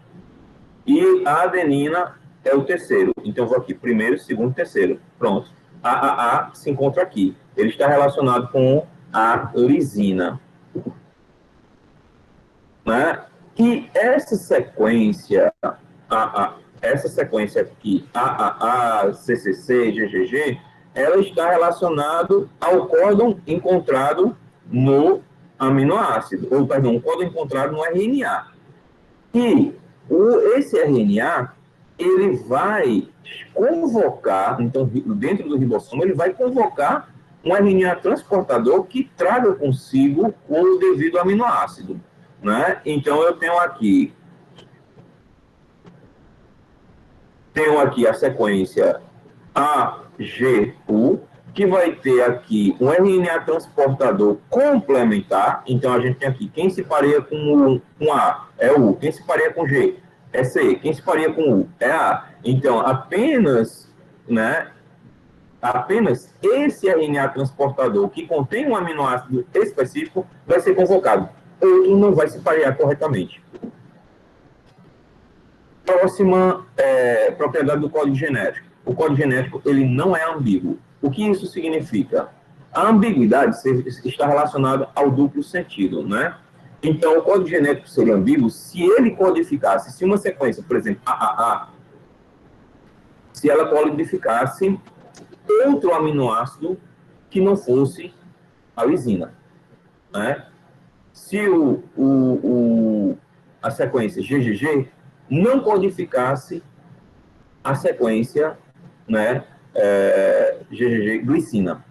E a adenina é o terceiro. Então, eu vou aqui, primeiro, segundo, terceiro. Pronto. A se encontra aqui. Ele está relacionado com a lisina. Né? E essa sequência, essa sequência aqui, CCC, GGG, ela está relacionada ao códon encontrado no aminoácido, ou, perdão, o códon encontrado no RNA. E esse RNA, ele vai convocar, então, dentro do ribossomo, ele vai convocar um RNA transportador que traga consigo o devido aminoácido. Né? Então, eu tenho aqui a sequência AGU, que vai ter aqui um RNA transportador complementar. Então, a gente tem aqui, quem se pareia com A é U, quem se pareia com G é C, quem se pareia com U é A. Então, apenas esse RNA transportador que contém um aminoácido específico vai ser convocado. Outro não vai se parear corretamente. Próxima propriedade do código genético. O código genético ele não é ambíguo. O que isso significa? A ambiguidade está relacionada ao duplo sentido, né? Então, o código genético seria ambíguo se ele codificasse, se uma sequência, por exemplo, se ela codificasse outro aminoácido que não fosse a lisina, né? Se a sequência GGG não codificasse a sequência, né, GGG glicina.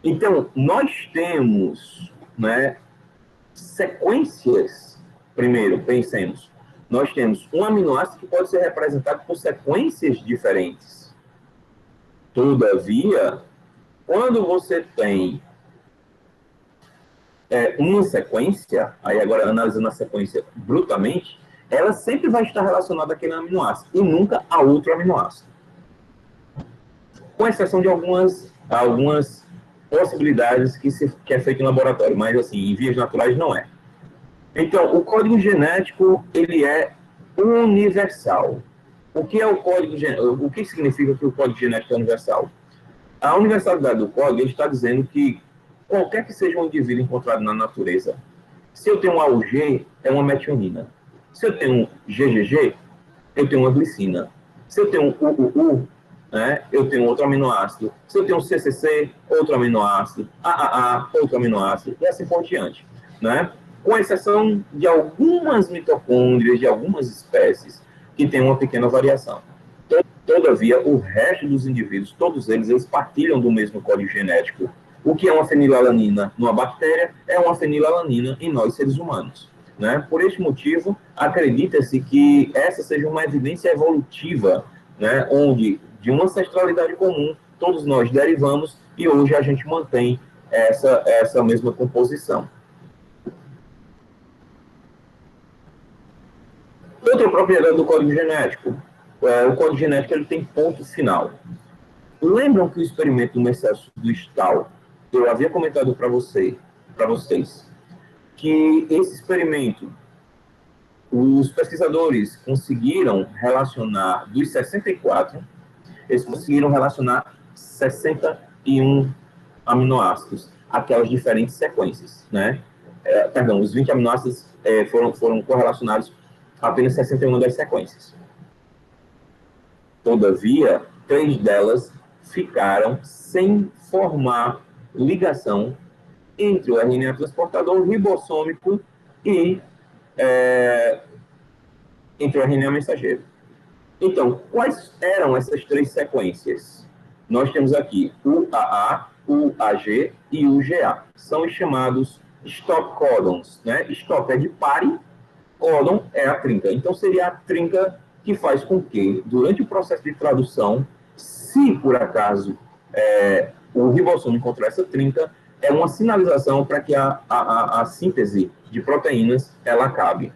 Então, nós temos, né, sequências. Primeiro, pensemos, nós temos um aminoácido que pode ser representado por sequências diferentes. Todavia, quando você tem uma sequência, aí agora analisando a sequência brutamente, ela sempre vai estar relacionada àquele aminoácido e nunca a outro aminoácido. Com exceção de algumas possibilidades que é feito em laboratório, mas assim, em vias naturais não é. Então, o código genético, ele é universal. O que é o código genético? O que significa que o código genético é universal? A universalidade do código, ele está dizendo que qualquer que seja um indivíduo encontrado na natureza, se eu tenho um AUG, é uma metionina. Se eu tenho um GGG, eu tenho uma glicina. Se eu tenho um UUU, né, eu tenho outro aminoácido. Se eu tenho um CCC, outro aminoácido. AAA, outro aminoácido. E assim por diante. Né? Com exceção de algumas mitocôndrias, de algumas espécies, que tem uma pequena variação. Todavia, o resto dos indivíduos, todos eles partilham do mesmo código genético. O que é uma fenilalanina numa bactéria é uma fenilalanina em nós, seres humanos. Né? Por este motivo, acredita-se que essa seja uma evidência evolutiva, né? Onde, de uma ancestralidade comum, todos nós derivamos e hoje a gente mantém essa mesma composição. Outra propriedade do código genético. O código genético ele tem ponto final. Lembram que o experimento do excesso do Stahl, eu havia comentado para vocês, que esse experimento, os pesquisadores conseguiram relacionar, dos 64, eles conseguiram relacionar 61 aminoácidos, aquelas diferentes sequências, né? Perdão, os 20 aminoácidos foram correlacionados a apenas 61 das sequências. Todavia, 3 delas ficaram sem formar ligação entre o RNA transportador ribossômico e entre o RNA mensageiro. Então, quais eram essas 3 sequências? Nós temos aqui o AA, o AG e o GA. São os chamados stop codons, né? Stop é de pare, codon é a trinca. Então, seria a trinca que faz com que, durante o processo de tradução, se por acaso o ribossomo encontrar essa trinca, é uma sinalização para que a síntese de proteínas ela acabe.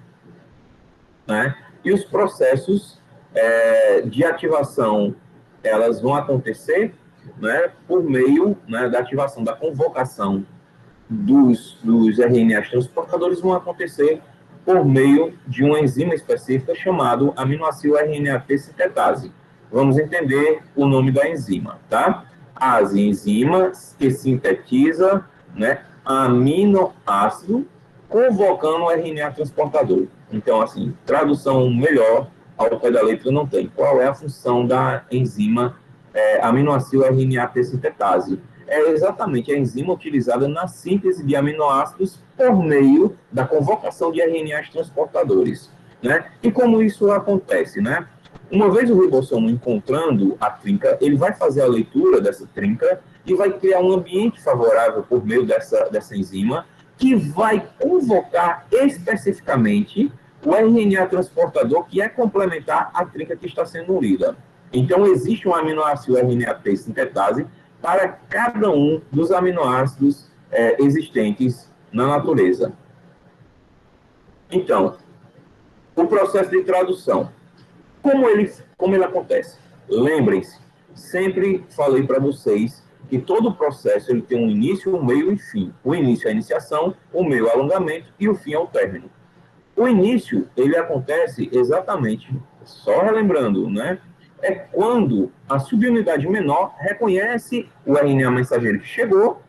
Né? E os processos de ativação, elas vão acontecer, né, por meio, né, da ativação da convocação dos RNAs transportadores vão acontecer por meio de uma enzima específica chamada aminoácido RNAP sintetase. Vamos entender o nome da enzima, tá? As enzimas que sintetiza, né, aminoácido convocando o RNA transportador. Então, assim, tradução melhor ao pé da letra não tem. Qual é a função da enzima aminoácido RNAP sintetase? É exatamente a enzima utilizada na síntese de aminoácidos por meio da convocação de RNAs transportadores, né? E como isso acontece, né? Uma vez o ribossomo encontrando a trinca, ele vai fazer a leitura dessa trinca e vai criar um ambiente favorável por meio dessa enzima, que vai convocar especificamente o RNA transportador que é complementar à trinca que está sendo lida. Então, existe um aminoácido RNAP sintetase para cada um dos aminoácidos existentes na natureza. Então, o processo de tradução. Como ele acontece? Lembrem-se, sempre falei para vocês que todo o processo ele tem um início, um meio e fim. O início é a iniciação, o meio é o alongamento e o fim é o término. O início, ele acontece exatamente, só relembrando, né? É quando a subunidade menor reconhece o RNA mensageiro que chegou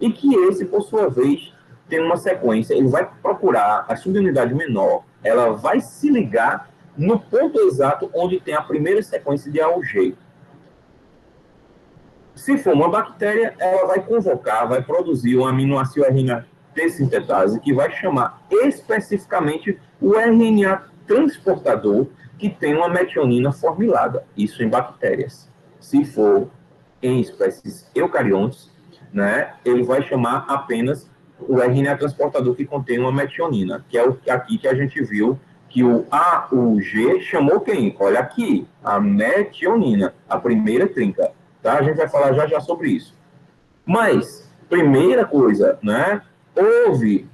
e que esse, por sua vez, tem uma sequência. Ele vai procurar a subunidade menor, ela vai se ligar no ponto exato onde tem a primeira sequência de AUG. Se for uma bactéria, ela vai convocar, vai produzir um aminoácido RNA sintetase que vai chamar especificamente o RNA transportador que tem uma metionina formilada. Isso em bactérias. Se for em espécies eucariontes, né, ele vai chamar apenas o RNA transportador que contém uma metionina, que é o aqui que a gente viu que o AUG chamou quem? Olha aqui, a metionina, a primeira trinca. Tá? A gente vai falar já sobre isso. Mas, primeira coisa, né? Houve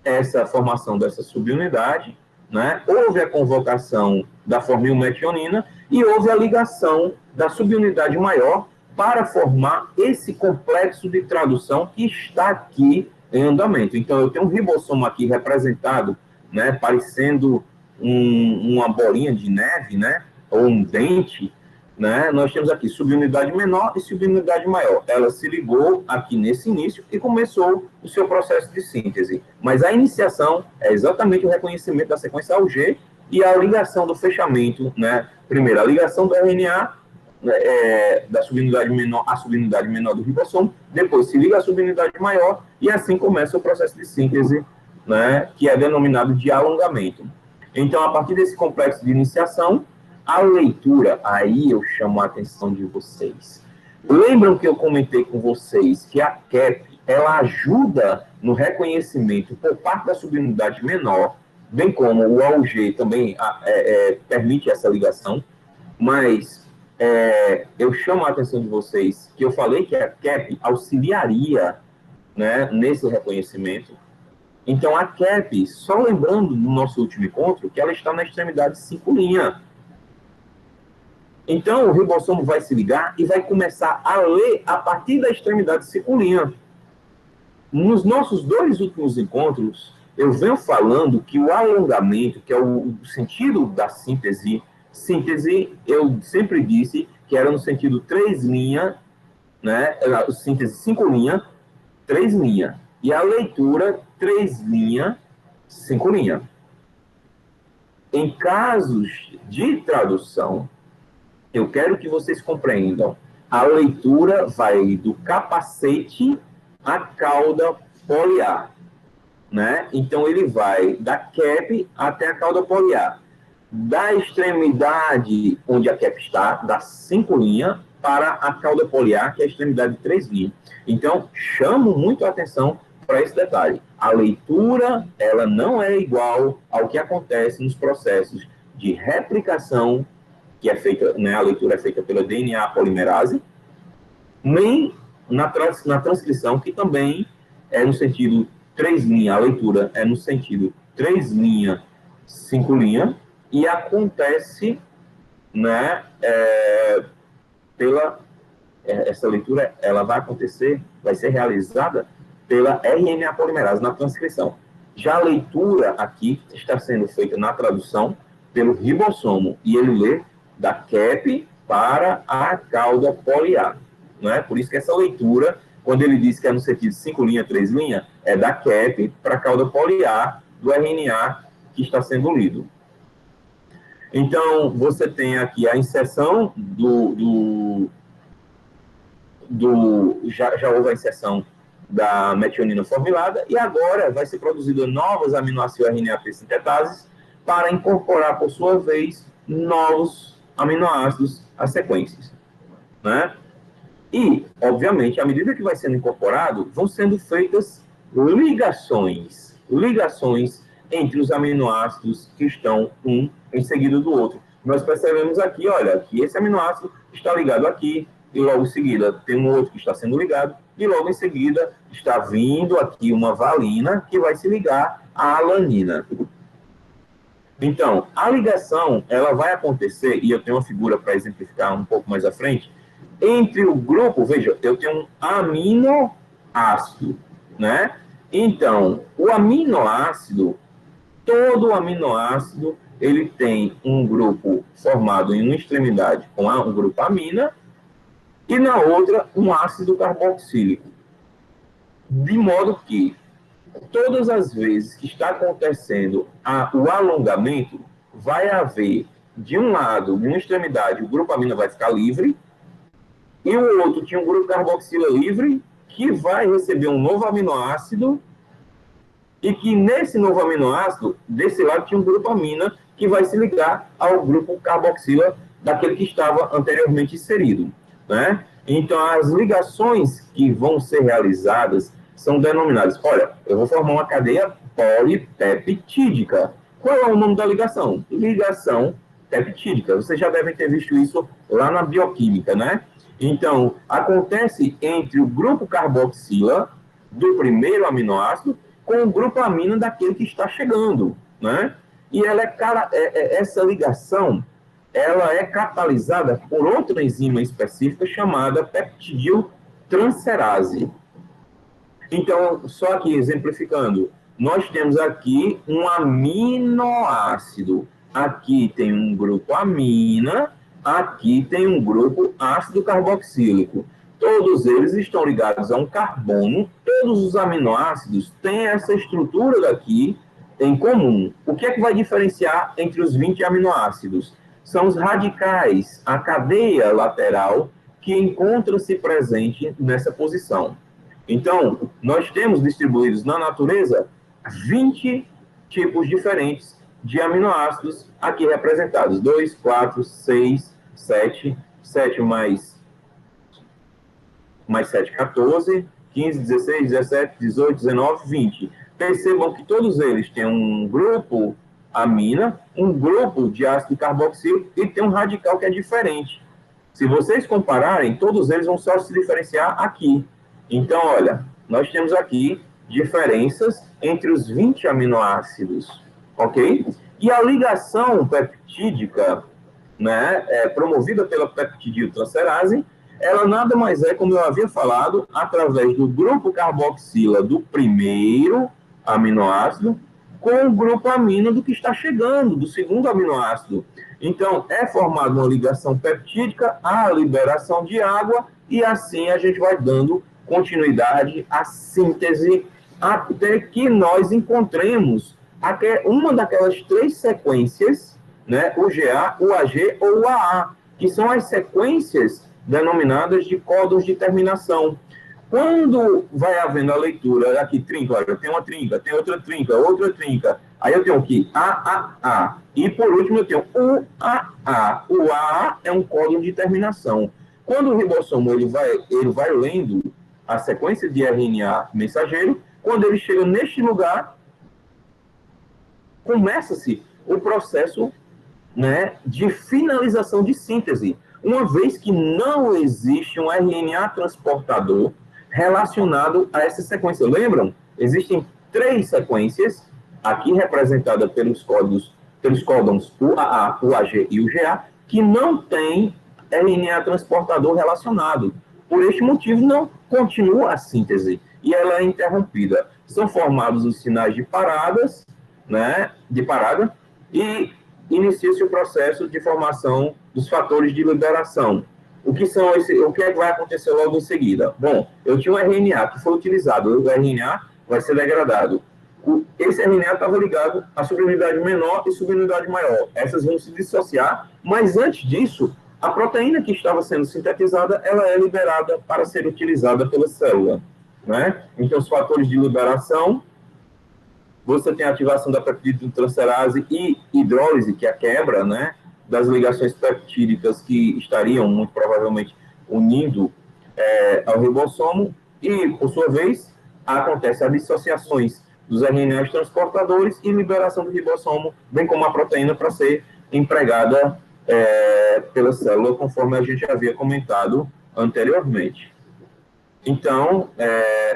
essa formação dessa subunidade, né? Houve a convocação da formilmetionina e houve a ligação da subunidade maior para formar esse complexo de tradução que está aqui em andamento. Então, eu tenho um ribossomo aqui representado, né, parecendo uma bolinha de neve, né, ou um dente, né? Nós temos aqui subunidade menor e subunidade maior. Ela se ligou aqui nesse início e começou o seu processo de síntese. Mas a iniciação é exatamente o reconhecimento da sequência AUG e a ligação do fechamento, né? Primeiro, a ligação do RNA da subunidade menor à subunidade menor do ribossomo, depois se liga à subunidade maior e assim começa o processo de síntese, né? Que é denominado de alongamento. Então, a partir desse complexo de iniciação, a leitura, aí eu chamo a atenção de vocês. Lembram que eu comentei com vocês que a CAP, ela ajuda no reconhecimento por parte da subunidade menor, bem como o AUG também permite essa ligação, mas eu chamo a atenção de vocês que eu falei que a CAP auxiliaria, né, nesse reconhecimento. Então, a CAP, só lembrando do nosso último encontro, que ela está na extremidade 5'. Então, o ribossomo vai se ligar e vai começar a ler a partir da extremidade 5'. Nos nossos dois últimos encontros, eu venho falando que o alongamento, que é o sentido da síntese, eu sempre disse que era no sentido 3', né? Síntese 5', 3'. E a leitura 3', 5'. Em casos de tradução, eu quero que vocês compreendam. A leitura vai do capacete à cauda poliar, né? Então, ele vai da cap até a cauda poliar. Da extremidade onde a cap está, da 5', para a cauda poliar, que é a extremidade 3'. Então, chamo muito a atenção para esse detalhe. A leitura, ela não é igual ao que acontece nos processos de replicação, que é feita, né, a leitura é feita pela DNA polimerase, nem na transcrição, que também é no sentido 3', a leitura é no sentido 3', 5', e acontece, né, essa leitura, ela vai acontecer, vai ser realizada pela RNA polimerase na transcrição. Já a leitura aqui está sendo feita na tradução pelo ribossomo, e ele lê da cap para a cauda poliar. Não é? Por isso que essa leitura, quando ele diz que é no sentido 5 linhas, 3 linhas, é da cap para a cauda poliar do RNA que está sendo lido. Então, você tem aqui a inserção já houve a inserção da metionina formilada, e agora vai ser produzida novas aminoácidos RNAP sintetases para incorporar, por sua vez, novos aminoácidos às sequências. Né? E, obviamente, à medida que vai sendo incorporado, vão sendo feitas ligações entre os aminoácidos que estão um em seguida do outro. Nós percebemos aqui, olha, que esse aminoácido está ligado aqui, e logo em seguida tem um outro que está sendo ligado, e logo em seguida está vindo aqui uma valina que vai se ligar à alanina. Então, a ligação, ela vai acontecer, e eu tenho uma figura para exemplificar um pouco mais à frente, entre o grupo, veja, eu tenho um aminoácido, né? Então, o aminoácido, todo aminoácido, ele tem um grupo formado em uma extremidade com um grupo amina e na outra um ácido carboxílico. De modo que todas as vezes que está acontecendo o alongamento, vai haver, de um lado, de uma extremidade, o grupo amina vai ficar livre, e o outro tinha um grupo carboxila livre, que vai receber um novo aminoácido, e que nesse novo aminoácido, desse lado tinha um grupo amina, que vai se ligar ao grupo carboxila daquele que estava anteriormente inserido. Né? Então, as ligações que vão ser realizadas são denominadas, olha, eu vou formar uma cadeia polipeptídica. Qual é o nome da ligação? Ligação peptídica. Vocês já devem ter visto isso lá na bioquímica, né? Então, acontece entre o grupo carboxila do primeiro aminoácido com o grupo amina daquele que está chegando, né? E essa ligação, ela é catalisada por outra enzima específica chamada peptidiltransferase. Então, só aqui exemplificando, nós temos aqui um aminoácido. Aqui tem um grupo amina, aqui tem um grupo ácido carboxílico. Todos eles estão ligados a um carbono. Todos os aminoácidos têm essa estrutura daqui em comum. O que é que vai diferenciar entre os 20 aminoácidos? São os radicais, a cadeia lateral que encontra-se presente nessa posição. Então, nós temos distribuídos na natureza 20 tipos diferentes de aminoácidos aqui representados. 2, 4, 6, 7, 7 mais 7, 14, 15, 16, 17, 18, 19, 20. Percebam que todos eles têm um grupo amina, um grupo de ácido carboxílico e tem um radical que é diferente. Se vocês compararem, todos eles vão só se diferenciar aqui. Então, olha, nós temos aqui diferenças entre os 20 aminoácidos, ok? E a ligação peptídica, né, promovida pela peptidiltransferase, ela nada mais é, como eu havia falado, através do grupo carboxila do primeiro aminoácido com o grupo amina do que está chegando, do segundo aminoácido. Então, é formada uma ligação peptídica, a liberação de água, e assim a gente vai dando continuidade à síntese, até que nós encontremos uma daquelas 3 sequências, né, o GA, o AG ou o AA, que são as sequências denominadas de códons de terminação. Quando vai havendo a leitura, aqui trinca, olha, tem uma trinca, tem outra trinca, aí eu tenho aqui AAA, e por último eu tenho UAA. O AA é um códon de terminação. Quando o ribossomo ele vai lendo a sequência de RNA mensageiro, quando ele chega neste lugar, começa-se o processo, né, de finalização de síntese, uma vez que não existe um RNA transportador relacionado a essa sequência. Lembram? Existem 3 sequências, aqui representadas pelos códons UAA, UAG e UGA, que não tem RNA transportador relacionado. Por este motivo, não continua a síntese. e ela é interrompida. São formados os sinais de paradas, né, de parada, e inicia-se o processo de formação dos fatores de liberação. O que é que vai acontecer logo em seguida? Bom, eu tinha um RNA que foi utilizado, o RNA vai ser degradado. Esse RNA estava ligado à subunidade menor e subunidade maior. Essas vão se dissociar, mas antes disso, a proteína que estava sendo sintetizada, ela é liberada para ser utilizada pela célula, né? Então, os fatores de liberação, você tem a ativação da peptidotransporase e hidrólise, que é a quebra, né, das ligações peptídicas que estariam, muito provavelmente, unindo ao ribossomo, e, por sua vez, acontece as dissociações dos RNAs transportadores e liberação do ribossomo, bem como a proteína para ser empregada pela célula, conforme a gente havia comentado anteriormente. Então,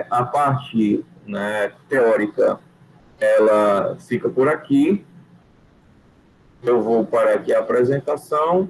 a parte, né, teórica, ela fica por aqui. Eu vou parar aqui a apresentação